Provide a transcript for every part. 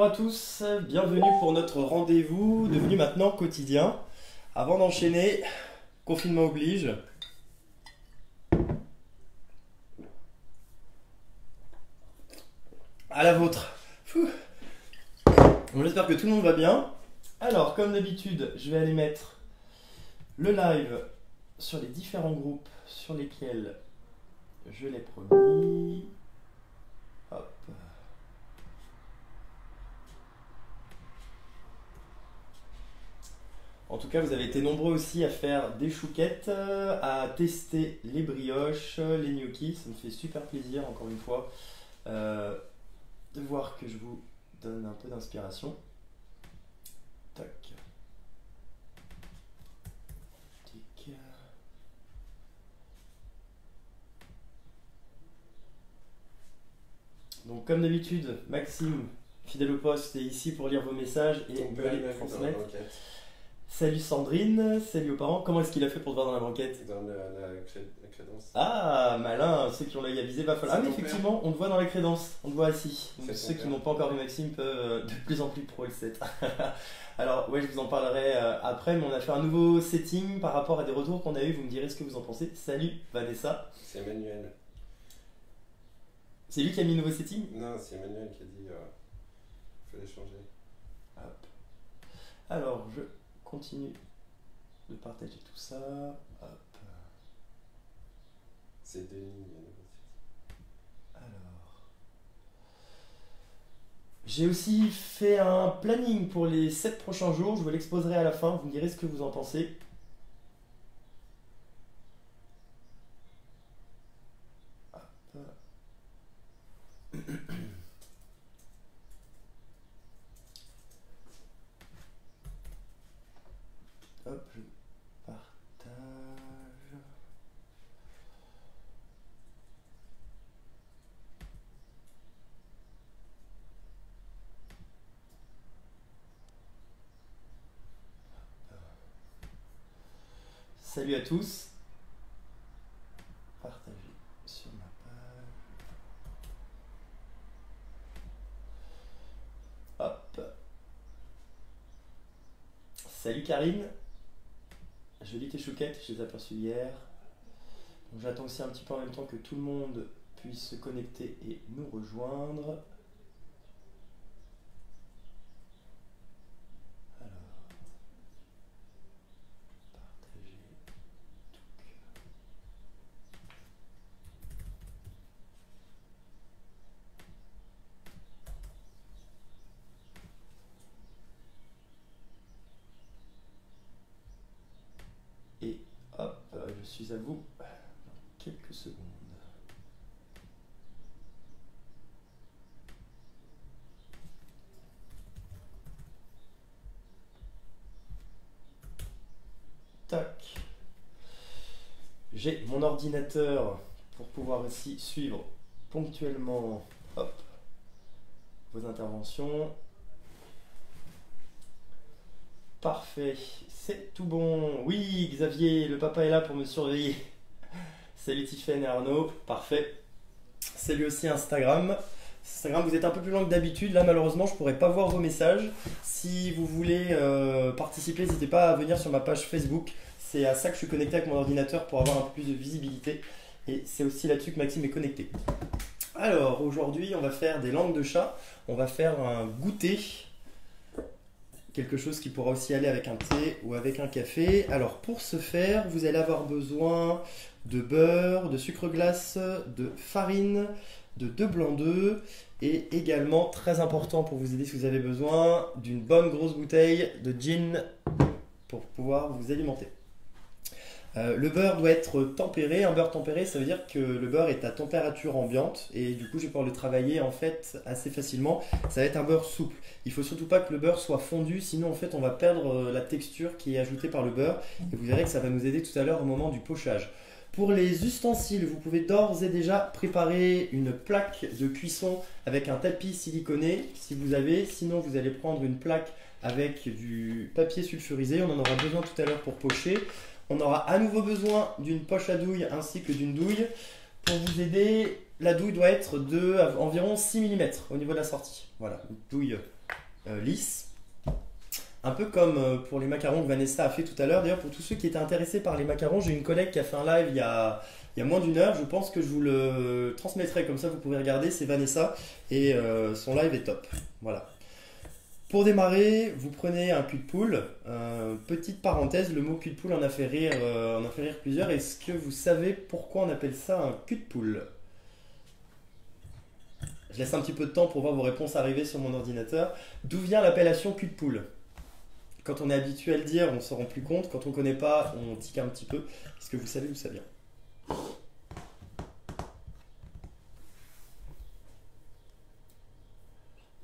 à tous, bienvenue pour notre rendez-vous devenu maintenant quotidien. Avant d'enchaîner, confinement oblige. À la vôtre. On espère que tout le monde va bien. Alors, comme d'habitude, je vais aller mettre le live sur les différents groupes sur lesquels je l'ai promis. Hop. En tout cas, vous avez été nombreux aussi à faire des chouquettes, à tester les brioches, les gnocchis. Ça me fait super plaisir, encore une fois, de voir que je vous donne un peu d'inspiration. Tac. Tic. Donc, comme d'habitude, Maxime, fidèle au poste, est ici pour lire vos messages et me les transmettre. Salut Sandrine, salut aux parents. Comment est-ce qu'il a fait pour te voir dans la banquette? Dans la crédence. Ah, malin, ceux qui ont l'œil avisé, va falloir. Ah, mais effectivement, on te voit dans la crédence, on te voit assis. Donc, ceux qui n'ont pas encore vu Maxime peuvent de plus en plus pro le set. Alors, ouais, je vous en parlerai après, mais on a fait un nouveau setting par rapport à des retours qu'on a eu. Vous me direz ce que vous en pensez. Salut Vanessa. C'est Emmanuel. C'est lui qui a mis le nouveau setting? Non, c'est Emmanuel qui a dit fallait changer. Hop. Alors, je continue de partager tout ça. Hop. C'est Denis. Alors, j'ai aussi fait un planning pour les 7 prochains jours. Je vous l'exposerai à la fin. Vous me direz ce que vous en pensez. Hop. Hop, je partage. Salut à tous. Partagez sur ma page. Hop. Salut Karine. Je lis tes chouquettes, je les ai aperçues hier. Donc j'attends aussi un petit peu en même temps que tout le monde puisse se connecter et nous rejoindre. Alors, partager. Et hop, je suis à vous dans quelques secondes. Tac. J'ai mon ordinateur pour pouvoir aussi suivre ponctuellement, hop, vos interventions. Parfait, c'est tout bon. Oui, Xavier, le papa est là pour me surveiller. Salut Tiffany et Arnaud, parfait. Salut aussi Instagram. Instagram, vous êtes un peu plus loin que d'habitude. Là, malheureusement, je ne pourrai pas voir vos messages. Si vous voulez participer, n'hésitez pas à venir sur ma page Facebook. C'est à ça que je suis connecté avec mon ordinateur pour avoir un peu plus de visibilité. Et c'est aussi là-dessus que Maxime est connecté. Alors, aujourd'hui, on va faire des langues de chat. On va faire un goûter. Quelque chose qui pourra aussi aller avec un thé ou avec un café. Alors pour ce faire, vous allez avoir besoin de beurre, de sucre glace, de farine, de 2 blancs d'œufs et également, très important pour vous aider si vous avez besoin, d'une bonne grosse bouteille de gin pour pouvoir vous alimenter. Le beurre doit être tempéré. Un beurre tempéré, ça veut dire que le beurre est à température ambiante et du coup je vais pouvoir le travailler en fait assez facilement. Ça va être un beurre souple. Il faut surtout pas que le beurre soit fondu, sinon en fait on va perdre la texture qui est ajoutée par le beurre et vous verrez que ça va nous aider tout à l'heure au moment du pochage. Pour les ustensiles, vous pouvez d'ores et déjà préparer une plaque de cuisson avec un tapis siliconé si vous avez. Sinon vous allez prendre une plaque avec du papier sulfurisé. On en aura besoin tout à l'heure pour pocher. On aura à nouveau besoin d'une poche à douille ainsi que d'une douille. Pour vous aider, la douille doit être de environ 6 mm au niveau de la sortie. Voilà, une douille lisse. Un peu comme pour les macarons que Vanessa a fait tout à l'heure. D'ailleurs, pour tous ceux qui étaient intéressés par les macarons, j'ai une collègue qui a fait un live il y a moins d'une heure. Je pense que je vous le transmettrai, comme ça vous pouvez regarder. C'est Vanessa et son live est top. Voilà. Pour démarrer, vous prenez un cul de poule. Petite parenthèse, le mot cul de poule en a fait rire plusieurs. Est-ce que vous savez pourquoi on appelle ça un cul de poule? Je laisse un petit peu de temps pour voir vos réponses arriver sur mon ordinateur. D'où vient l'appellation cul de poule? Quand on est habitué à le dire, on ne s'en rend plus compte. Quand on ne connaît pas, on tique un petit peu. Est-ce que vous savez d'où ça vient?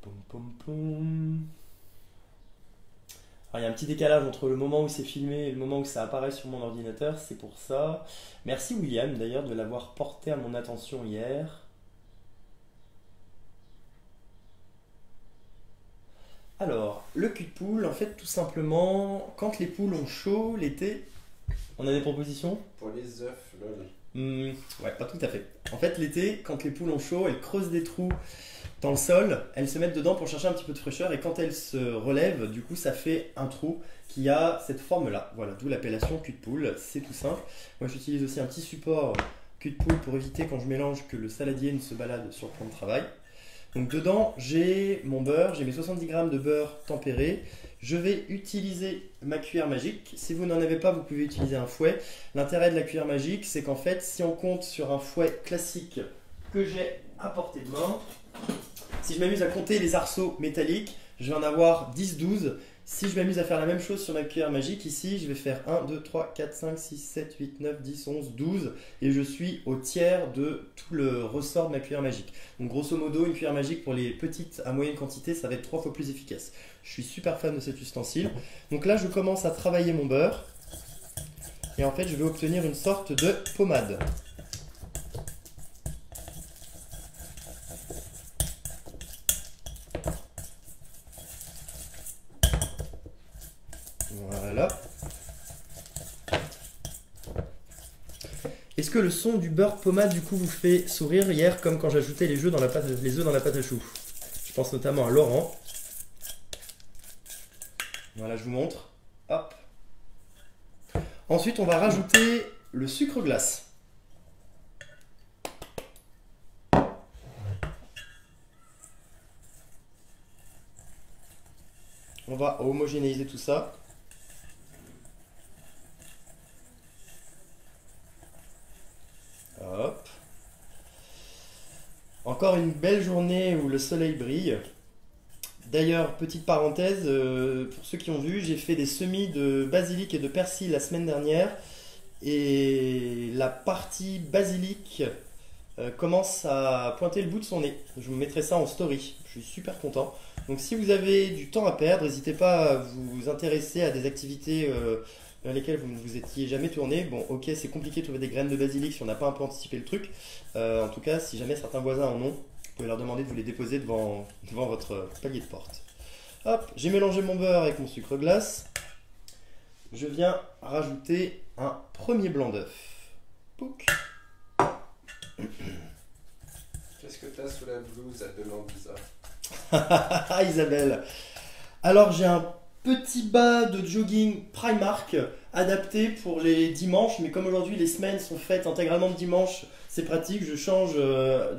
Poum, poum, poum. Alors, il y a un petit décalage entre le moment où c'est filmé et le moment où ça apparaît sur mon ordinateur. C'est pour ça. Merci William d'ailleurs de l'avoir porté à mon attention hier. Alors, le cul de poule, en fait, tout simplement, quand les poules ont chaud l'été, on a des propositions? Pour les œufs, lol. Ouais, pas tout à fait. En fait, l'été, quand les poules ont chaud, elles creusent des trous dans le sol, elles se mettent dedans pour chercher un petit peu de fraîcheur, et quand elles se relèvent, du coup, ça fait un trou qui a cette forme-là. Voilà, d'où l'appellation cul de poule, c'est tout simple. Moi, j'utilise aussi un petit support cul de poule pour éviter, quand je mélange, que le saladier ne se balade sur le plan de travail. Donc dedans, j'ai mon beurre, j'ai mes 70 g de beurre tempéré. Je vais utiliser ma cuillère magique. Si vous n'en avez pas, vous pouvez utiliser un fouet. L'intérêt de la cuillère magique, c'est qu'en fait, si on compte sur un fouet classique que j'ai à portée de main, si je m'amuse à compter les arceaux métalliques, je vais en avoir 10-12. Si je m'amuse à faire la même chose sur ma cuillère magique, ici, je vais faire 1, 2, 3, 4, 5, 6, 7, 8, 9, 10, 11, 12. Et je suis au tiers de tout le ressort de ma cuillère magique. Donc grosso modo, une cuillère magique pour les petites à moyenne quantité, ça va être 3 fois plus efficace. Je suis super fan de cet ustensile. Donc là, je commence à travailler mon beurre. Et en fait, je vais obtenir une sorte de pommade. Voilà. Est-ce que le son du beurre pommade du coup vous fait sourire hier comme quand j'ajoutais les œufs dans la pâte à choux? Je pense notamment à Laurent. Voilà, je vous montre. Hop. Ensuite, on va rajouter le sucre glace. On va homogénéiser tout ça. Hop. Encore une belle journée où le soleil brille. D'ailleurs, petite parenthèse, pour ceux qui ont vu, j'ai fait des semis de basilic et de persil la semaine dernière. Et la partie basilic commence à pointer le bout de son nez. Je vous mettrai ça en story. Je suis super content. Donc si vous avez du temps à perdre, n'hésitez pas à vous intéresser à des activités dans lesquelles vous ne vous étiez jamais tourné. Bon, ok, c'est compliqué de trouver des graines de basilic si on n'a pas un peu anticipé le truc. En tout cas, si jamais certains voisins en ont, vous pouvez leur demander de vous les déposer devant votre palier de porte. Hop, j'ai mélangé mon beurre avec mon sucre glace. Je viens rajouter un premier blanc d'œuf. Pouc. Qu'est-ce que t'as sous la blouse à demande bizarre? Isabelle. Alors j'ai un petit bas de jogging Primark adapté pour les dimanches, mais comme aujourd'hui les semaines sont faites intégralement de dimanche, c'est pratique, je change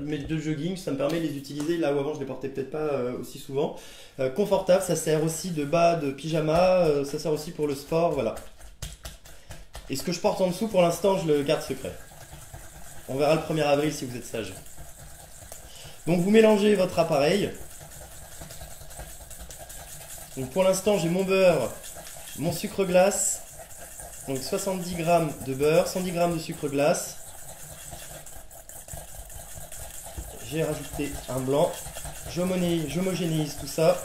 mes deux jogging, ça me permet de les utiliser là où avant je les portais peut-être pas aussi souvent. Confortable, ça sert aussi de bas de pyjama, ça sert aussi pour le sport, voilà. Et ce que je porte en dessous pour l'instant je le garde secret. On verra le 1er avril si vous êtes sage. Donc vous mélangez votre appareil. Donc pour l'instant j'ai mon beurre, mon sucre glace, donc 70 g de beurre, 110 g de sucre glace. J'ai rajouté un blanc, j'homogénéise tout ça.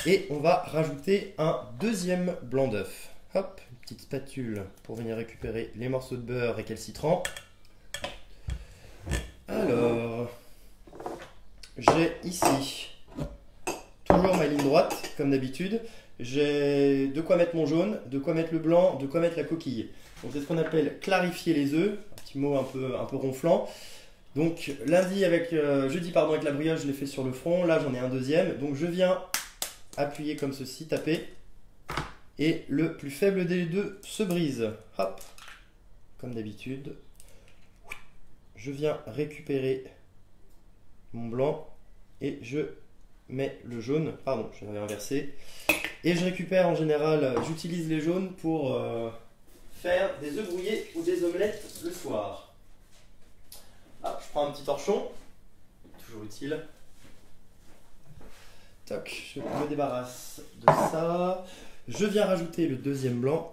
Et on va rajouter un deuxième blanc d'œuf. Hop, une petite spatule pour venir récupérer les morceaux de beurre récalcitrants. Alors, j'ai ici toujours ma ligne droite, comme d'habitude. J'ai de quoi mettre mon jaune, de quoi mettre le blanc, de quoi mettre la coquille. Donc c'est ce qu'on appelle clarifier les œufs, un petit mot un peu ronflant. Donc jeudi pardon, avec la brioche, je l'ai fait sur le front. Là, j'en ai un deuxième. Donc je viens appuyer comme ceci, taper. Et le plus faible des deux se brise. Hop, comme d'habitude. Je viens récupérer mon blanc et je mets le jaune. Pardon, je l'avais inversé. Et je récupère en général, j'utilise les jaunes pour faire des œufs brouillés ou des omelettes le soir. Hop, je prends un petit torchon, toujours utile. Toc, je me débarrasse de ça. Je viens rajouter le deuxième blanc,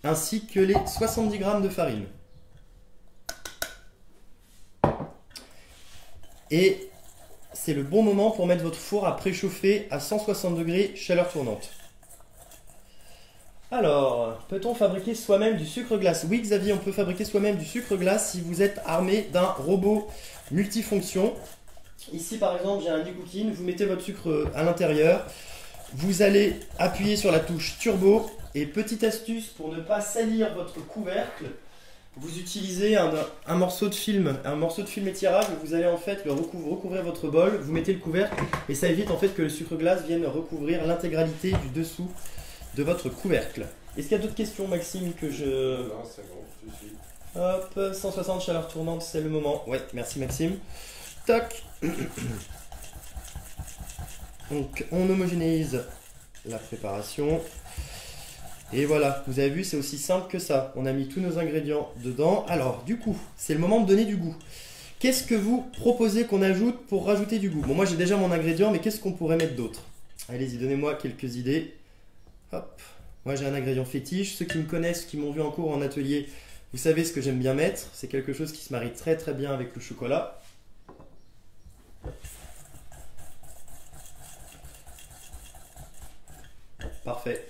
ainsi que les 70 g de farine. Et c'est le bon moment pour mettre votre four à préchauffer à 160 degrés, chaleur tournante. Alors, peut-on fabriquer soi-même du sucre glace? Oui Xavier, on peut fabriquer soi-même du sucre glace si vous êtes armé d'un robot multifonction. Ici par exemple, j'ai un e-cooking, vous mettez votre sucre à l'intérieur. Vous allez appuyer sur la touche turbo et petite astuce pour ne pas salir votre couvercle, vous utilisez un morceau de film étirable, vous allez en fait recouvrir votre bol, vous mettez le couvercle et ça évite en fait que le sucre glace vienne recouvrir l'intégralité du dessous de votre couvercle. Est-ce qu'il y a d'autres questions Maxime que je... Non, c'est bon, je suis. Hop, 160 chaleur tournante, c'est le moment. Ouais, merci Maxime. Toc. Donc on homogénéise la préparation. Et voilà, vous avez vu, c'est aussi simple que ça. On a mis tous nos ingrédients dedans. Alors du coup, c'est le moment de donner du goût. Qu'est-ce que vous proposez qu'on ajoute pour rajouter du goût? Bon, moi j'ai déjà mon ingrédient, mais qu'est-ce qu'on pourrait mettre d'autre? Allez-y, donnez-moi quelques idées. Hop, moi j'ai un ingrédient fétiche. Ceux qui me connaissent, qui m'ont vu en cours en atelier, vous savez ce que j'aime bien mettre. C'est quelque chose qui se marie très très bien avec le chocolat. Parfait.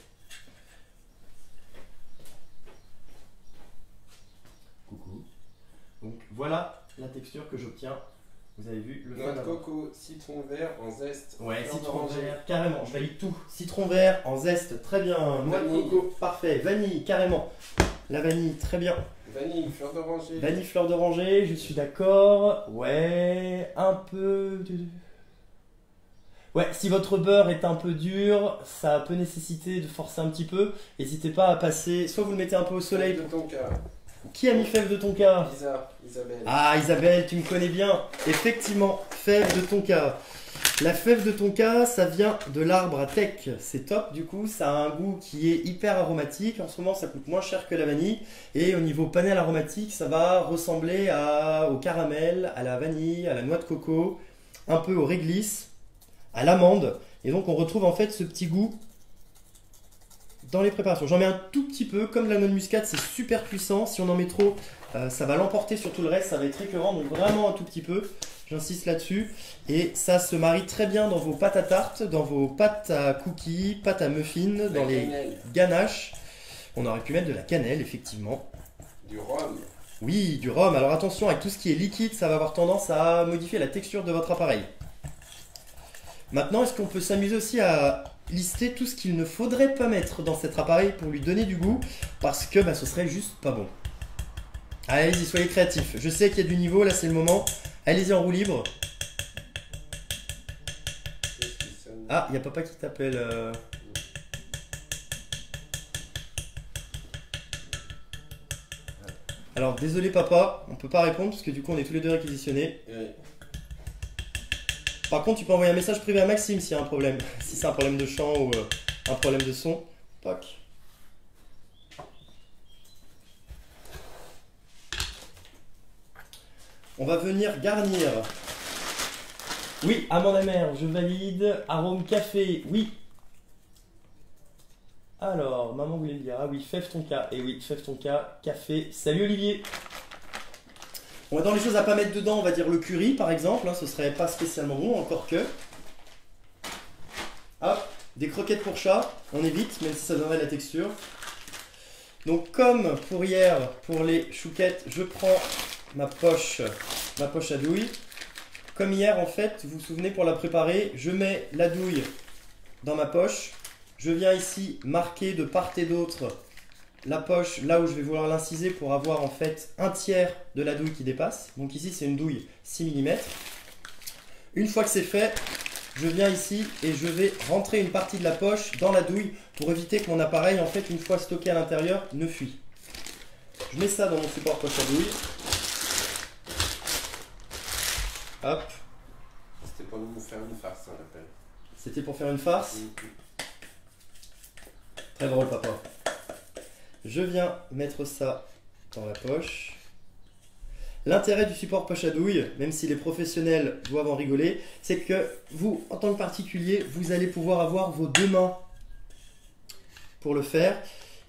Coucou. Donc voilà la texture que j'obtiens. Vous avez vu le Noix de coco, citron vert en zeste. Ouais, fleur citron d'oranger. vert, carrément, je valide tout. Citron vert en zeste, très bien. Noix de Vanille. coco, parfait. Vanille, carrément. La vanille, très bien. Vanille, fleur d'oranger. Vanille, fleur d'oranger, je suis d'accord. Ouais, un peu... Ouais, si votre beurre est un peu dur, ça peut nécessiter de forcer un petit peu. N'hésitez pas à passer, soit vous le mettez un peu au soleil. de tonka. Qui a mis fève de tonka? Isabelle. Ah Isabelle, tu me connais bien. Effectivement, fève de tonka. La fève de tonka, ça vient de l'arbre à teck. C'est top, du coup, ça a un goût qui est hyper aromatique. En ce moment, ça coûte moins cher que la vanille. Et au niveau panel aromatique, ça va ressembler au caramel, à la vanille, à la noix de coco, un peu au réglisse, à l'amande. Et donc, on retrouve en fait ce petit goût dans les préparations. J'en mets un tout petit peu, comme la noix de muscade, c'est super puissant. Si on en met trop, ça va l'emporter sur tout le reste, ça va être écœurant, donc vraiment un tout petit peu. J'insiste là-dessus. Et ça se marie très bien dans vos pâtes à tarte, dans vos pâtes à cookies, pâtes à muffins, dans les ganaches. On aurait pu mettre de la cannelle, effectivement. Du rhum. Oui, du rhum. Alors attention, avec tout ce qui est liquide, ça va avoir tendance à modifier la texture de votre appareil. Maintenant, est-ce qu'on peut s'amuser aussi à lister tout ce qu'il ne faudrait pas mettre dans cet appareil pour lui donner du goût, parce que ce serait juste pas bon. Allez-y, soyez créatifs. Je sais qu'il y a du niveau, là c'est le moment. Allez-y en roue libre. Ah, il y a papa qui t'appelle. Alors désolé papa, on peut pas répondre parce que du coup on est tous les deux réquisitionnés. Oui. Par contre, tu peux envoyer un message privé à Maxime s'il y a un problème. Si c'est un problème de chant ou un problème de son. Toc. On va venir garnir. Oui, amande amère, je valide. Arôme café, oui. Alors, maman voulait le dire. Ah oui, fève tonka. Et oui, fève tonka, café. Salut Olivier. On va dans les choses à pas mettre dedans, on va dire le curry par exemple, ce serait pas spécialement bon, encore que. Hop, des croquettes pour chat, on évite, même si ça donnerait la texture. Donc comme pour hier, pour les chouquettes, je prends ma poche à douille. Comme hier en fait, vous vous souvenez pour la préparer, je mets la douille dans ma poche. Je viens ici marquer de part et d'autre la poche là où je vais vouloir l'inciser pour avoir en fait un tiers de la douille qui dépasse. Donc ici c'est une douille 6 mm. Une fois que c'est fait, je viens ici et je vais rentrer une partie de la poche dans la douille pour éviter que mon appareil en fait une fois stocké à l'intérieur ne fuit. Je mets ça dans mon support poche à douille. Hop. C'était pour nous faire une farce, on l'appelle. C'était pour faire une farce. Très drôle, papa. Je viens mettre ça dans la poche. L'intérêt du support poche à douille, même si les professionnels doivent en rigoler, c'est que vous, en tant que particulier, vous allez pouvoir avoir vos deux mains pour le faire.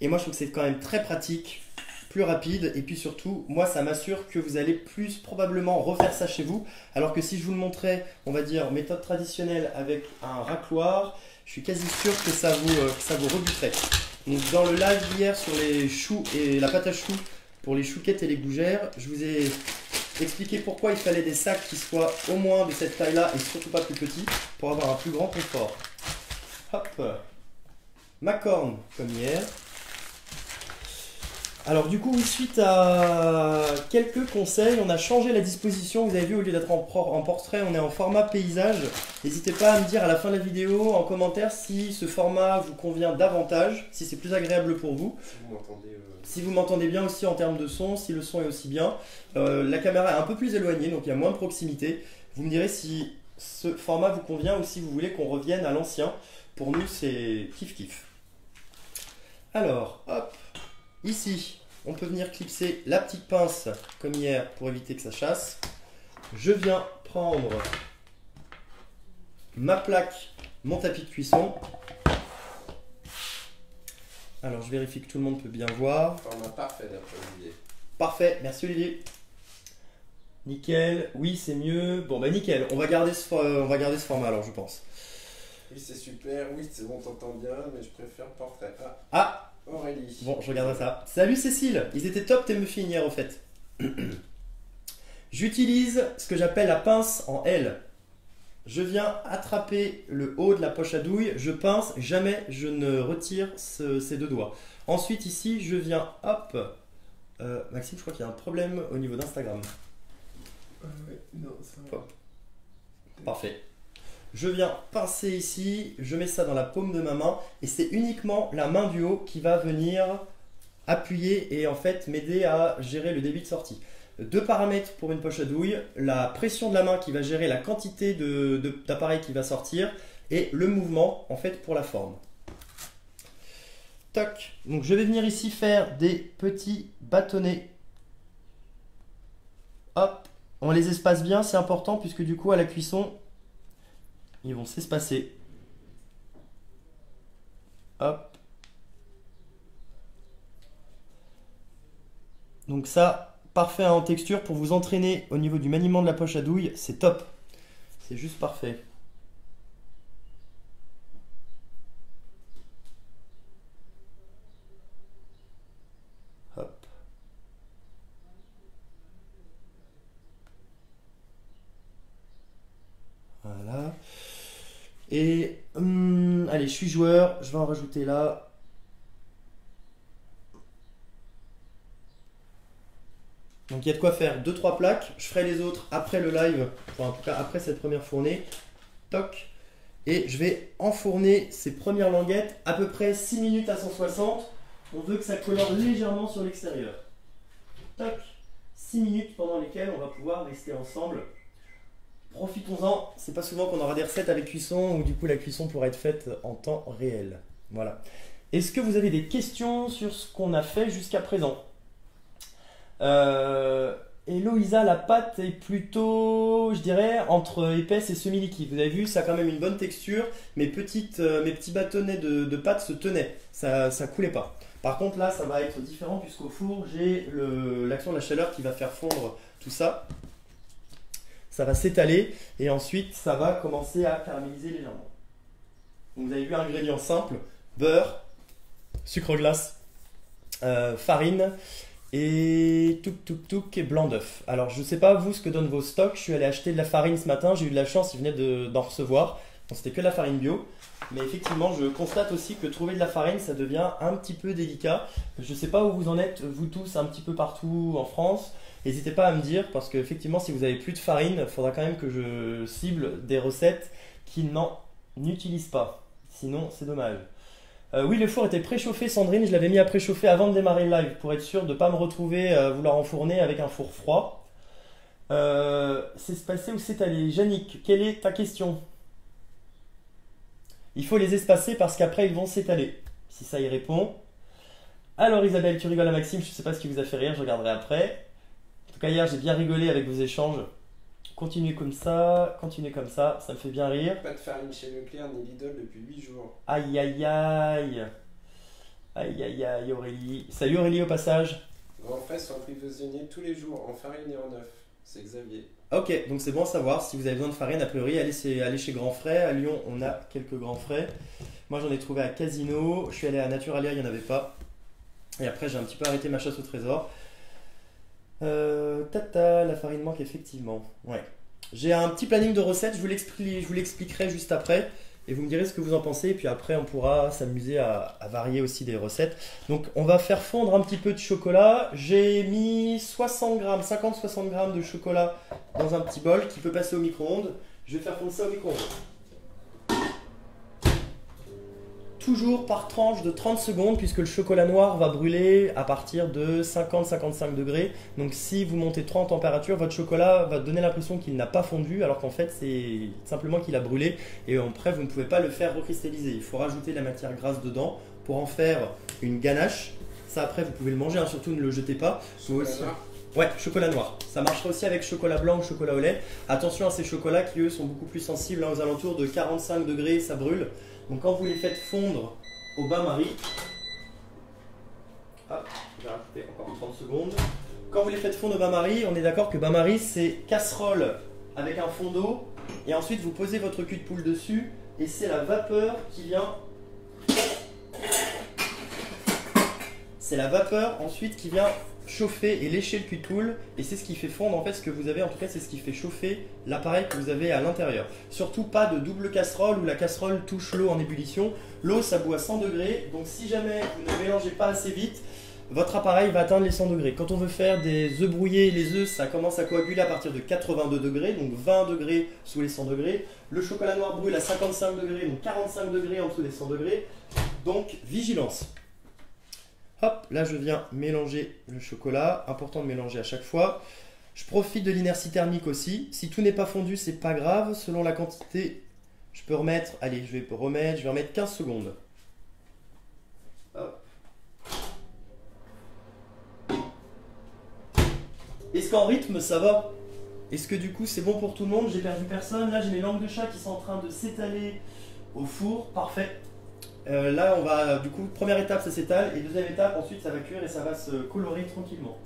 Et moi, je trouve que c'est quand même très pratique, plus rapide. Et puis surtout, moi, ça m'assure que vous allez plus probablement refaire ça chez vous. Alors que si je vous le montrais, on va dire, méthode traditionnelle avec un racloir, je suis quasi sûr que ça vous rebuterait. Donc, dans le live d'hier sur les choux et la pâte à choux, pour les chouquettes et les gougères, je vous ai expliqué pourquoi il fallait des sacs qui soient au moins de cette taille-là et surtout pas plus petits pour avoir un plus grand confort. Hop, ma corne comme hier. Alors du coup, suite à quelques conseils, on a changé la disposition. Vous avez vu, au lieu d'être en portrait, on est en format paysage. N'hésitez pas à me dire à la fin de la vidéo, en commentaire, si ce format vous convient davantage, si c'est plus agréable pour vous. Si vous m'entendez... Si vous m'entendez bien aussi en termes de son, si le son est aussi bien. La caméra est un peu plus éloignée, donc il y a moins de proximité. Vous me direz si ce format vous convient ou si vous voulez qu'on revienne à l'ancien. Pour nous, c'est kiff-kiff. Alors, hop, ici, on peut venir clipser la petite pince comme hier pour éviter que ça chasse. Je viens prendre ma plaque, mon tapis de cuisson. Alors je vérifie que tout le monde peut bien voir. Format parfait d'après Olivier. Parfait, merci Olivier. Nickel, oui c'est mieux. Bon bah nickel, on va garder ce format alors je pense. Oui c'est super, oui c'est bon t'entends bien, mais je préfère portrait. Ah Aurélie. Bon, je regarderai ça. Salut Cécile, ils étaient top tes muffins hier au fait. J'utilise ce que j'appelle la pince en L. Je viens attraper le haut de la poche à douille, je pince, jamais je ne retire ces deux doigts. Ensuite ici, je viens, hop, Maxime, je crois qu'il y a un problème au niveau d'Instagram. Non, ça va. Parfait. Je viens pincer ici, je mets ça dans la paume de ma main et c'est uniquement la main du haut qui va venir appuyer et en fait m'aider à gérer le débit de sortie. Deux paramètres pour une poche à douille, la pression de la main qui va gérer la quantité d'appareil qui va sortir et le mouvement en fait pour la forme. Toc. Donc je vais venir ici faire des petits bâtonnets. Hop, on les espace bien, c'est important puisque du coup à la cuisson, ils vont s'espacer. Hop. Donc ça, parfait en texture pour vous entraîner au niveau du maniement de la poche à douille, c'est top. C'est juste parfait. Hop. Voilà. Et allez, je suis joueur, je vais en rajouter là. Donc il y a de quoi faire 2-3 plaques, je ferai les autres après le live, enfin en tout cas après cette première fournée. Toc. Et je vais enfourner ces premières languettes à peu près 6 minutes à 160. On veut que ça colore légèrement sur l'extérieur. Toc. 6 minutes pendant lesquelles on va pouvoir rester ensemble. Profitons-en, c'est pas souvent qu'on aura des recettes avec cuisson où du coup la cuisson pourra être faite en temps réel. Voilà. Est-ce que vous avez des questions sur ce qu'on a fait jusqu'à présent ? Eloïsa, la pâte est plutôt, je dirais, entre épaisse et semi-liquide. Vous avez vu, ça a quand même une bonne texture. Mes petits bâtonnets de pâte se tenaient, ça coulait pas. Par contre là, ça va être différent puisqu'au four, j'ai l'action de la chaleur qui va faire fondre tout ça. Ça va s'étaler et ensuite, ça va commencer à caraméliser légèrement. Donc, vous avez vu, ingrédients simples, beurre, sucre glace, farine et et blanc d'œuf. Alors je sais pas vous ce que donnent vos stocks, je suis allé acheter de la farine ce matin, j'ai eu de la chance, ils venaient d'en recevoir Bon, c'était que de la farine bio. Mais effectivement, je constate aussi que trouver de la farine, ça devient un petit peu délicat. Je ne sais pas où vous en êtes, vous tous, un petit peu partout en France. N'hésitez pas à me dire, parce qu'effectivement, si vous avez plus de farine, il faudra quand même que je cible des recettes qui n'en utilisent pas. Sinon, c'est dommage. Oui, le four était préchauffé, Sandrine. Je l'avais mis à préchauffer avant de démarrer le live pour être sûr de ne pas me retrouver à vouloir enfourner avec un four froid. C'est se passer ou c'est allé? Yannick, quelle est ta question? Il faut les espacer parce qu'après ils vont s'étaler. Si ça y répond. Alors Isabelle, tu rigoles à Maxime, je ne sais pas ce qui vous a fait rire, je regarderai après. En tout cas hier j'ai bien rigolé avec vos échanges. Continuez comme ça me fait bien rire. Pas de farine chez Leclerc ni Lidl depuis 8 jours. Aïe aïe aïe. Aïe aïe aïe Aurélie. Salut Aurélie au passage. Grands frais sont approvisionner tous les jours en farine et en œuf. C'est Xavier. Ok, donc c'est bon à savoir, si vous avez besoin de farine, a priori, allez chez Grand Frais. À Lyon, on a quelques Grands Frais. Moi, j'en ai trouvé à Casino. Je suis allé à Naturalia, il n'y en avait pas. Et après, j'ai un petit peu arrêté ma chasse au trésor. La farine manque effectivement. Ouais. J'ai un petit planning de recettes, je vous l'expliquerai juste après. Et vous me direz ce que vous en pensez. Et puis après, on pourra s'amuser à varier aussi des recettes. Donc, on va faire fondre un petit peu de chocolat. J'ai mis 60 grammes, 50-60 grammes de chocolat dans un petit bol qui peut passer au micro-ondes. Je vais faire fondre ça au micro-ondes. Toujours par tranche de 30 secondes puisque le chocolat noir va brûler à partir de 50-55 degrés. Donc si vous montez trop en température, votre chocolat va donner l'impression qu'il n'a pas fondu alors qu'en fait c'est simplement qu'il a brûlé et après vous ne pouvez pas le faire recristalliser. Il faut rajouter de la matière grasse dedans pour en faire une ganache. Ça après vous pouvez le manger, hein, surtout ne le jetez pas. Ouais, chocolat noir. Ça marchera aussi avec chocolat blanc ou chocolat au lait. Attention à ces chocolats qui eux sont beaucoup plus sensibles, hein, aux alentours de 45 degrés, ça brûle. Donc quand vous les faites fondre au bain-marie, je vais rajouter encore 30 secondes. Quand vous les faites fondre au bain-marie, on est d'accord que bain-marie c'est casserole avec un fond d'eau et ensuite vous posez votre cul de poule dessus et c'est la vapeur qui vient. C'est la vapeur ensuite qui vient chauffer et lécher le cul de poule et c'est ce qui fait fondre en fait ce que vous avez, en tout cas c'est ce qui fait chauffer l'appareil que vous avez à l'intérieur. Surtout pas de double casserole où la casserole touche l'eau en ébullition. L'eau ça bout à 100 degrés donc si jamais vous ne mélangez pas assez vite, votre appareil va atteindre les 100 degrés. Quand on veut faire des œufs brouillés, les œufs ça commence à coaguler à partir de 82 degrés, donc 20 degrés sous les 100 degrés. Le chocolat noir brûle à 55 degrés, donc 45 degrés en dessous des 100 degrés. Donc vigilance. Hop, là je viens mélanger le chocolat, important de mélanger à chaque fois. Je profite de l'inertie thermique aussi. Si tout n'est pas fondu, c'est pas grave. Selon la quantité, je peux remettre. Allez, je vais remettre 15 secondes. Hop. Est-ce qu'en rythme ça va? Est-ce que du coup c'est bon pour tout le monde? J'ai perdu personne. Là j'ai mes langues de chat qui sont en train de s'étaler au four. Parfait. Là on va du coup première étape ça s'étale et deuxième étape ensuite ça va cuire et ça va se colorer tranquillement.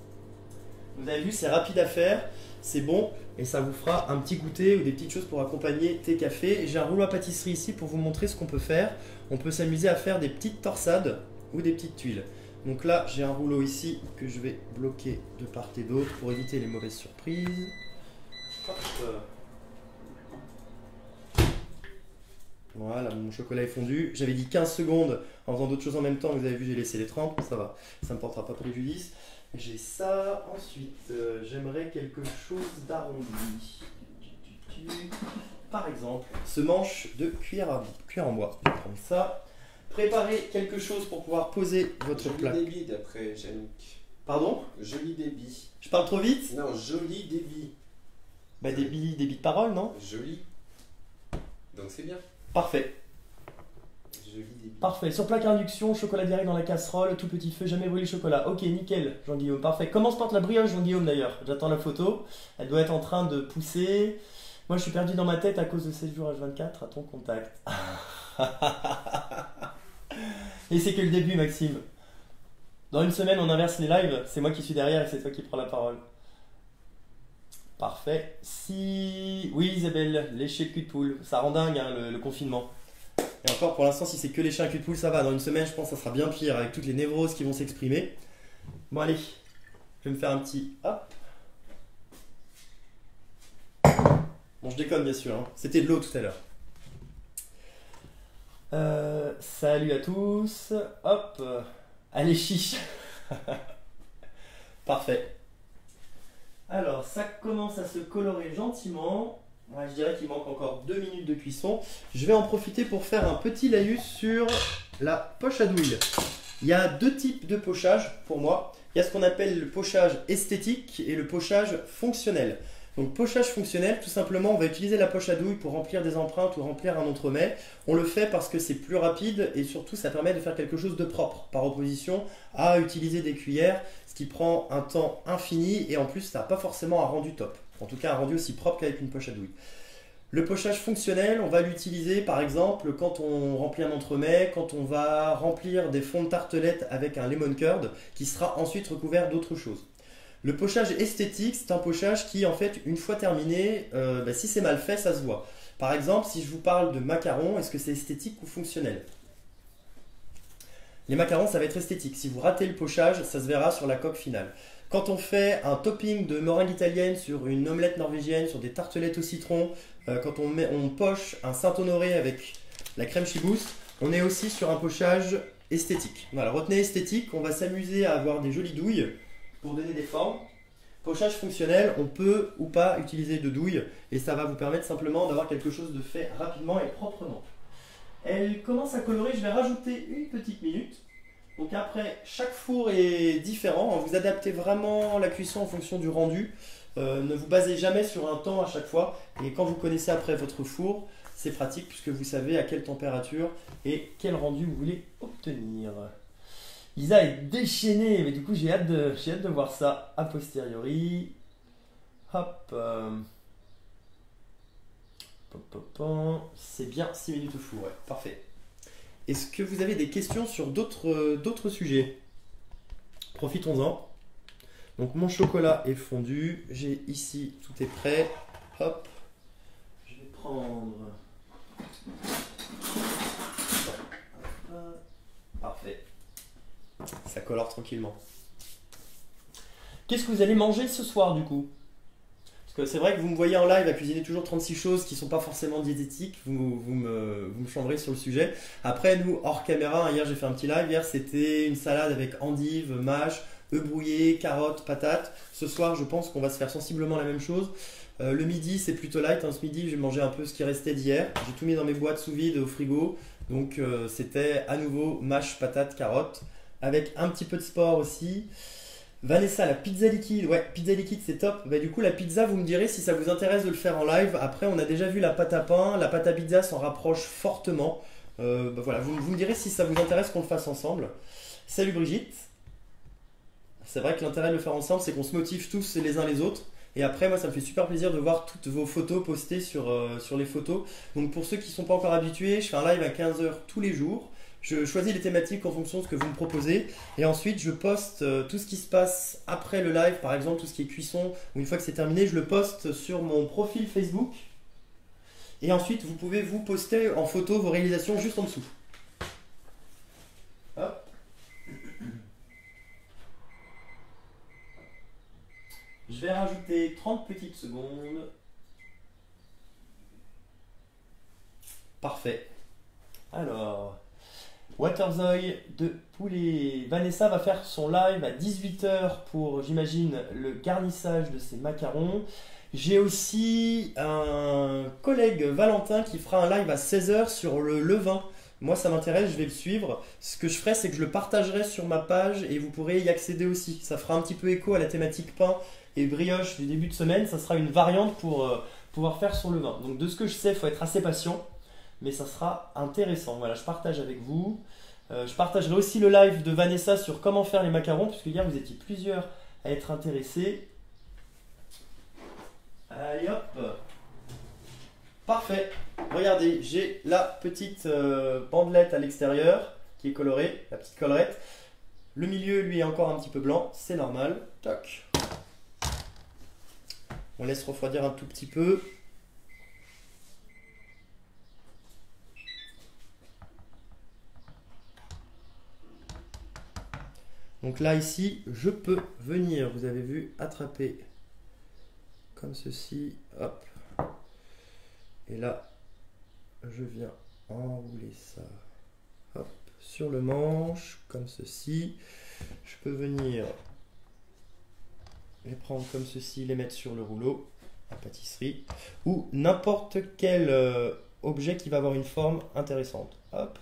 Vous avez vu c'est rapide à faire, c'est bon et ça vous fera un petit goûter ou des petites choses pour accompagner thé, café. J'ai un rouleau à pâtisserie ici pour vous montrer ce qu'on peut faire. On peut s'amuser à faire des petites torsades ou des petites tuiles. Donc là j'ai un rouleau ici que je vais bloquer de part et d'autre pour éviter les mauvaises surprises. Hop. Voilà, mon chocolat est fondu. J'avais dit 15 secondes en faisant d'autres choses en même temps. Vous avez vu, j'ai laissé les 30. Ça va, ça ne me portera pas préjudice. J'ai ça. Ensuite, j'aimerais quelque chose d'arrondi. Par exemple, ce manche de cuillère en bois. Je vais prendre ça. Préparez quelque chose pour pouvoir poser votre plat. Joli débit d'après Yannick. Pardon? Joli débit. Je parle trop vite? Non, joli débit. Bah, débit de parole, non? Joli. Donc c'est bien. Parfait. Joli débit. Parfait. Sur plaque à induction, chocolat direct dans la casserole, tout petit feu, jamais brûlé le chocolat. Ok, nickel, Jean-Guillaume. Parfait. Comment se porte la brioche, Jean-Guillaume, d'ailleurs? J'attends la photo. Elle doit être en train de pousser. Moi, je suis perdu dans ma tête à cause de 7 jours H24 à ton contact. Et c'est que le début, Maxime. Dans une semaine, on inverse les lives. C'est moi qui suis derrière et c'est toi qui prends la parole. Parfait. Si... Oui, Isabelle, lécher le cul de poule. Ça rend dingue, hein, le confinement. Et encore, pour l'instant, si c'est que lécher un cul de poule, ça va. Dans une semaine, je pense que ça sera bien pire avec toutes les névroses qui vont s'exprimer. Bon, allez. Je vais me faire un petit... Hop. Bon, je déconne, bien sûr. Hein. C'était de l'eau tout à l'heure. Salut à tous. Hop. Allez, chiche. Parfait. Alors, ça commence à se colorer gentiment. Ouais, je dirais qu'il manque encore 2 minutes de cuisson. Je vais en profiter pour faire un petit laïus sur la poche à douille. Il y a 2 types de pochage pour moi. Il y a ce qu'on appelle le pochage esthétique et le pochage fonctionnel. Donc pochage fonctionnel, tout simplement, on va utiliser la poche à douille pour remplir des empreintes ou remplir un entremets. On le fait parce que c'est plus rapide et surtout ça permet de faire quelque chose de propre, par opposition à utiliser des cuillères, ce qui prend un temps infini et en plus ça n'a pas forcément un rendu top. En tout cas un rendu aussi propre qu'avec une poche à douille. Le pochage fonctionnel, on va l'utiliser par exemple quand on remplit un entremets, quand on va remplir des fonds de tartelettes avec un lemon curd qui sera ensuite recouvert d'autres choses. Le pochage esthétique, c'est un pochage qui, en fait, une fois terminé, si c'est mal fait, ça se voit. Par exemple, si je vous parle de macarons, est-ce que c'est esthétique ou fonctionnel? Les macarons, ça va être esthétique. Si vous ratez le pochage, ça se verra sur la coque finale. Quand on fait un topping de meringue italienne sur une omelette norvégienne, sur des tartelettes au citron, quand on poche un Saint-Honoré avec la crème chibousse, on est aussi sur un pochage esthétique. Voilà, retenez esthétique, on va s'amuser à avoir des jolies douilles pour donner des formes. Pochage fonctionnel, on peut ou pas utiliser de douille et ça va vous permettre simplement d'avoir quelque chose de fait rapidement et proprement. Elle commence à colorer, je vais rajouter une petite minute. Donc après, chaque four est différent, vous adaptez vraiment la cuisson en fonction du rendu. Ne vous basez jamais sur un temps à chaque fois et quand vous connaissez après votre four, c'est pratique puisque vous savez à quelle température et quel rendu vous voulez obtenir. Isa est déchaînée, mais du coup j'ai hâte de voir ça a posteriori. Hop. C'est bien 6 minutes au four, ouais, parfait. Est-ce que vous avez des questions sur d'autres sujets? Profitons-en. Donc mon chocolat est fondu, j'ai ici, tout est prêt. Hop. Je vais prendre... Parfait. Ça colore tranquillement. Qu'est-ce que vous allez manger ce soir du coup? Parce que c'est vrai que vous me voyez en live à cuisiner toujours 36 choses qui ne sont pas forcément diététiques, vous me changerez sur le sujet. Après nous, hors caméra, hier j'ai fait un petit live, hier c'était une salade avec endives, mâche, œufs brouillés, carottes, patates. Ce soir je pense qu'on va se faire sensiblement la même chose. Le midi c'est plutôt light, ce midi j'ai mangé un peu ce qui restait d'hier. J'ai tout mis dans mes boîtes sous vide au frigo, donc c'était à nouveau mâche, patates, carottes. Avec un petit peu de sport aussi. Vanessa, la pizza liquide. Ouais, pizza liquide, c'est top. Du coup, la pizza, vous me direz si ça vous intéresse de le faire en live. Après, on a déjà vu la pâte à pain. La pâte à pizza s'en rapproche fortement. Voilà, vous me direz si ça vous intéresse qu'on le fasse ensemble. Salut Brigitte. C'est vrai que l'intérêt de le faire ensemble, c'est qu'on se motive tous les uns les autres. Et après, moi, ça me fait super plaisir de voir toutes vos photos postées sur les photos. Donc, pour ceux qui ne sont pas encore habitués, je fais un live à 15 h tous les jours. Je choisis les thématiques en fonction de ce que vous me proposez et ensuite je poste tout ce qui se passe après le live, par exemple tout ce qui est cuisson ou une fois que c'est terminé, je le poste sur mon profil Facebook et ensuite vous pouvez vous poster en photo vos réalisations juste en dessous. Hop. Je vais rajouter 30 petites secondes. Parfait. Alors... Waterzooi de poulet. Vanessa va faire son live à 18 h pour, j'imagine, le garnissage de ses macarons. J'ai aussi un collègue Valentin qui fera un live à 16 h sur le levain. Moi, ça m'intéresse, je vais le suivre. Ce que je ferai, c'est que je le partagerai sur ma page et vous pourrez y accéder aussi. Ça fera un petit peu écho à la thématique pain et brioche du début de semaine. Ça sera une variante pour pouvoir faire son levain. Donc, de ce que je sais, il faut être assez patient. Mais ça sera intéressant. Voilà, je partage avec vous. Je partagerai aussi le live de Vanessa sur comment faire les macarons, puisque hier vous étiez plusieurs à être intéressés. Allez hop. Parfait. Regardez, j'ai la petite bandelette à l'extérieur qui est colorée, la petite collerette. Le milieu, lui, est encore un petit peu blanc, c'est normal. Toc. On laisse refroidir un tout petit peu. Donc là, ici, je peux venir, vous avez vu, attraper comme ceci, hop. Et là, je viens enrouler ça. Hop, sur le manche, comme ceci. Je peux venir les prendre comme ceci, les mettre sur le rouleau à pâtisserie ou n'importe quel objet qui va avoir une forme intéressante. Hop.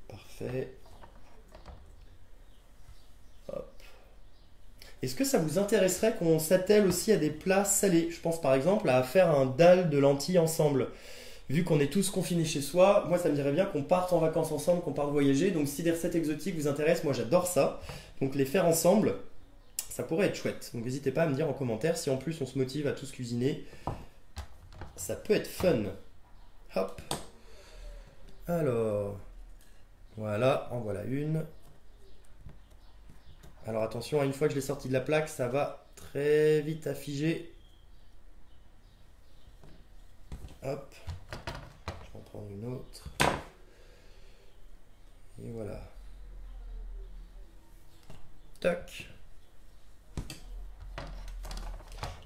Parfait. Hop. Est-ce que ça vous intéresserait qu'on s'attelle aussi à des plats salés? Je pense par exemple à faire un dalle de lentilles ensemble. Vu qu'on est tous confinés chez soi, moi ça me dirait bien qu'on parte en vacances ensemble, qu'on parte voyager. Donc si des recettes exotiques vous intéressent, moi j'adore ça. Donc les faire ensemble, ça pourrait être chouette. Donc n'hésitez pas à me dire en commentaire si en plus on se motive à tous cuisiner. Ça peut être fun. Hop. Alors, voilà, en voilà une. Alors attention, une fois que je l'ai sorti de la plaque, ça va très vite à figer. Hop. Je vais en prendre une autre. Et voilà. Tac.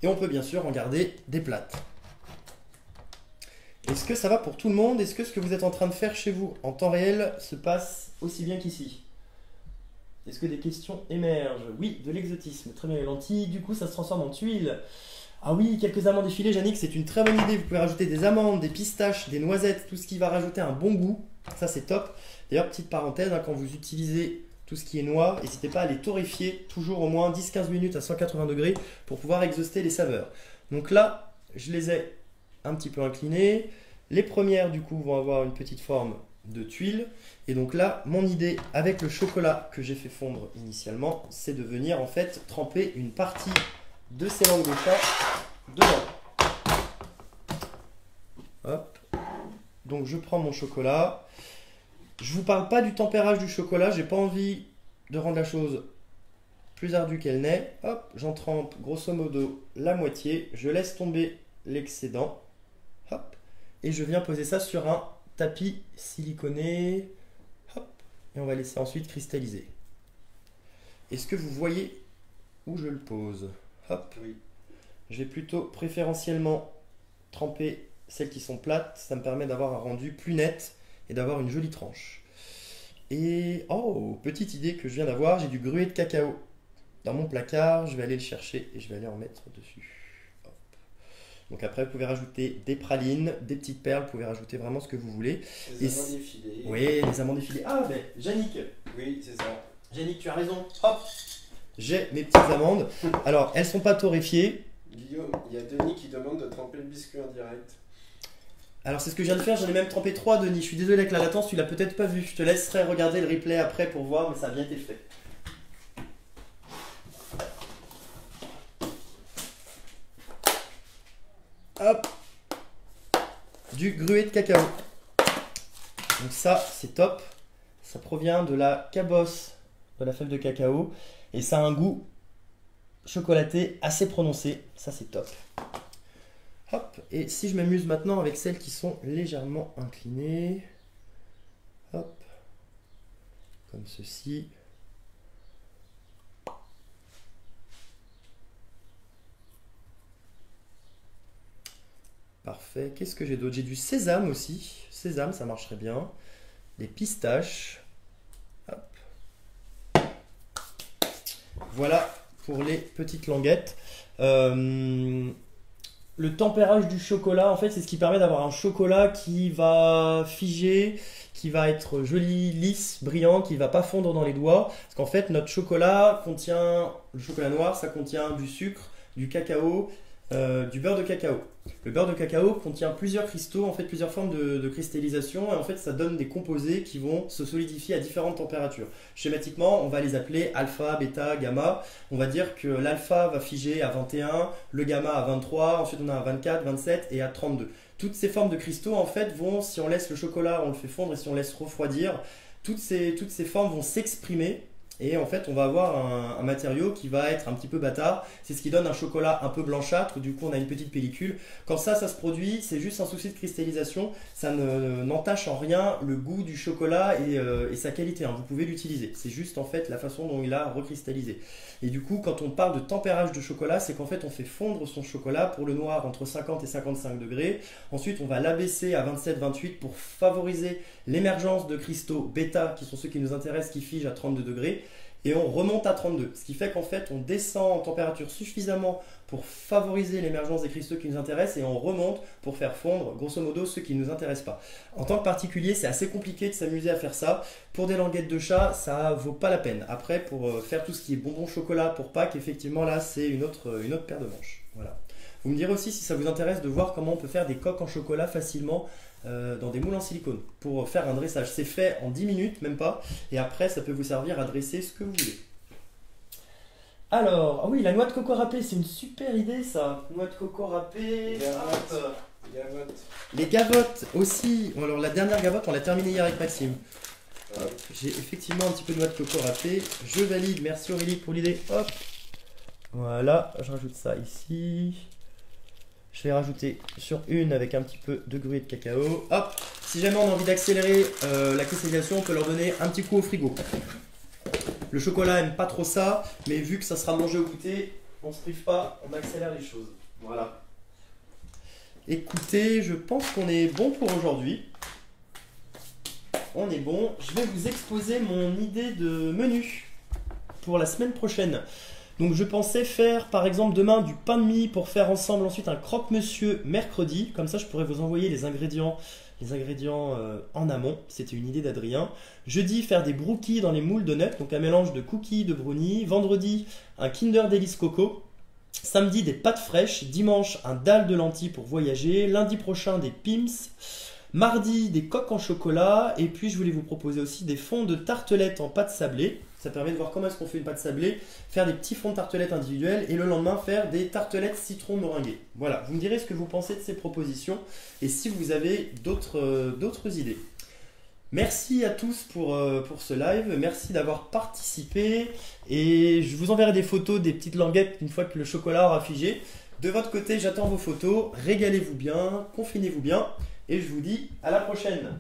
Et on peut bien sûr en garder des plates. Est-ce que ça va pour tout le monde? Est-ce que ce que vous êtes en train de faire chez vous en temps réel se passe aussi bien qu'ici? Est-ce que des questions émergent? Oui, de l'exotisme. Très bien, les lentilles. Du coup, ça se transforme en tuiles. Ah oui, quelques amandes effilées, Yannick, c'est une très bonne idée. Vous pouvez rajouter des amandes, des pistaches, des noisettes, tout ce qui va rajouter un bon goût. Ça, c'est top. D'ailleurs, petite parenthèse, hein, quand vous utilisez tout ce qui est noix, n'hésitez pas à les torréfier toujours au moins 10-15 minutes à 180 degrés pour pouvoir exhauster les saveurs. Donc là, je les ai un petit peu inclinées. Les premières, du coup, vont avoir une petite forme de tuiles. Et donc là, mon idée avec le chocolat que j'ai fait fondre initialement, c'est de venir en fait tremper une partie de ces langues de chat dedans. Hop. Donc je prends mon chocolat. Je vous parle pas du tempérage du chocolat, j'ai pas envie de rendre la chose plus ardue qu'elle n'est. Hop, j'en trempe grosso modo la moitié. Je laisse tomber l'excédent. Hop. Et je viens poser ça sur un tapis siliconé. Hop. Et on va laisser ensuite cristalliser. Est-ce que vous voyez où je le pose? Hop. Oui. Je vais plutôt préférentiellement tremper celles qui sont plates. Ça me permet d'avoir un rendu plus net et d'avoir une jolie tranche. Et oh, petite idée que je viens d'avoir, j'ai du gruau de cacao dans mon placard. Je vais aller le chercher et je vais aller en mettre dessus. Hop. Donc après, vous pouvez rajouter des pralines, des petites perles, vous pouvez rajouter vraiment ce que vous voulez. Les amandes effilées. Oui, les amandes effilées. Ah, ben, Yannick. Oui, c'est ça. Yannick, tu as raison. Hop. J'ai mes petites amandes. Alors, elles sont pas torréfiées. Guillaume, il y a Denis qui demande de tremper le biscuit en direct. Alors c'est ce que je viens de faire, j'en ai même trempé 3, Denis. Je suis désolé avec la latence, tu l'as peut-être pas vu. Je te laisserai regarder le replay après pour voir, mais ça a bien été fait. Hop. Du gruau de cacao. Donc ça, c'est top. Ça provient de la cabosse de la fève de cacao. Et ça a un goût chocolaté assez prononcé. Ça, c'est top. Hop, et si je m'amuse maintenant avec celles qui sont légèrement inclinées, hop, comme ceci. Parfait. Qu'est-ce que j'ai d'autre? J'ai du sésame aussi. Sésame, ça marcherait bien. Des pistaches. Hop. Voilà pour les petites languettes. Le tempérage du chocolat, en fait, c'est ce qui permet d'avoir un chocolat qui va figer, qui va être joli, lisse, brillant, qui ne va pas fondre dans les doigts. Parce qu'en fait, notre chocolat contient, le chocolat noir, ça contient du sucre, du cacao, du beurre de cacao. Le beurre de cacao contient plusieurs cristaux, en fait, plusieurs formes de cristallisation. Et en fait, ça donne des composés qui vont se solidifier à différentes températures. Schématiquement, on va les appeler alpha, bêta, gamma. On va dire que l'alpha va figer à 21, le gamma à 23, ensuite on a à 24, 27 et à 32. Toutes ces formes de cristaux, en fait, vont, si on laisse le chocolat, on le fait fondre et si on laisse refroidir, toutes ces formes vont s'exprimer Et en fait, on va avoir un matériau qui va être un petit peu bâtard. C'est ce qui donne un chocolat un peu blanchâtre. Du coup, on a une petite pellicule. Quand ça se produit, c'est juste un souci de cristallisation. Ça n'entache en rien le goût du chocolat et sa qualité, hein. Vous pouvez l'utiliser. C'est juste en fait la façon dont il a recristallisé. Et du coup, quand on parle de tempérage de chocolat, c'est qu'en fait, on fait fondre son chocolat pour le noir entre 50 et 55 degrés. Ensuite, on va l'abaisser à 27-28 pour favoriser l'émergence de cristaux bêta, qui sont ceux qui nous intéressent, qui figent à 32 degrés. Et on remonte à 32, ce qui fait qu'en fait on descend en température suffisamment pour favoriser l'émergence des cristaux qui nous intéressent et on remonte pour faire fondre grosso modo ceux qui ne nous intéressent pas. En tant que particulier, c'est assez compliqué de s'amuser à faire ça. Pour des languettes de chat, ça vaut pas la peine. Après, pour faire tout ce qui est bonbons chocolat pour Pâques, effectivement là c'est une autre paire de manches. Voilà. Vous me direz aussi si ça vous intéresse de voir comment on peut faire des coques en chocolat facilement dans des moules en silicone pour faire un dressage. C'est fait en 10 minutes, même pas, et après ça peut vous servir à dresser ce que vous voulez. Alors, ah oui, la noix de coco râpée, c'est une super idée ça. Noix de coco râpée. Gavotte. Les gavottes aussi. Alors la dernière gavotte, on l'a terminée hier avec Maxime. J'ai effectivement un petit peu de noix de coco râpée. Je valide, merci Aurélie pour l'idée. Hop. Voilà, je rajoute ça ici. Je vais rajouter sur une avec un petit peu de gruau de cacao. Hop. Si jamais on a envie d'accélérer la cristallisation, on peut leur donner un petit coup au frigo. Le chocolat aime pas trop ça, mais vu que ça sera mangé au goûter, on se prive pas, on accélère les choses. Voilà. Écoutez, je pense qu'on est bon pour aujourd'hui. On est bon. Je vais vous exposer mon idée de menu pour la semaine prochaine. Donc je pensais faire par exemple demain du pain de mie pour faire ensemble ensuite un croque-monsieur mercredi. Comme ça je pourrais vous envoyer les ingrédients en amont. C'était une idée d'Adrien. Jeudi faire des brookies dans les moules de nuts, donc un mélange de cookies, de brownies. Vendredi un Kinder Délice Coco. Samedi des pâtes fraîches. Dimanche un dalle de lentilles pour voyager. Lundi prochain des Pim's. Mardi des coques en chocolat. Et puis je voulais vous proposer aussi des fonds de tartelettes en pâte sablée. Ça permet de voir comment est-ce qu'on fait une pâte sablée, faire des petits fonds de tartelettes individuels et le lendemain faire des tartelettes citron meringuées. Voilà, vous me direz ce que vous pensez de ces propositions et si vous avez d'autres idées. Merci à tous pour ce live, merci d'avoir participé et je vous enverrai des photos des petites languettes une fois que le chocolat aura figé. De votre côté, j'attends vos photos, régalez-vous bien, confinez-vous bien et je vous dis à la prochaine.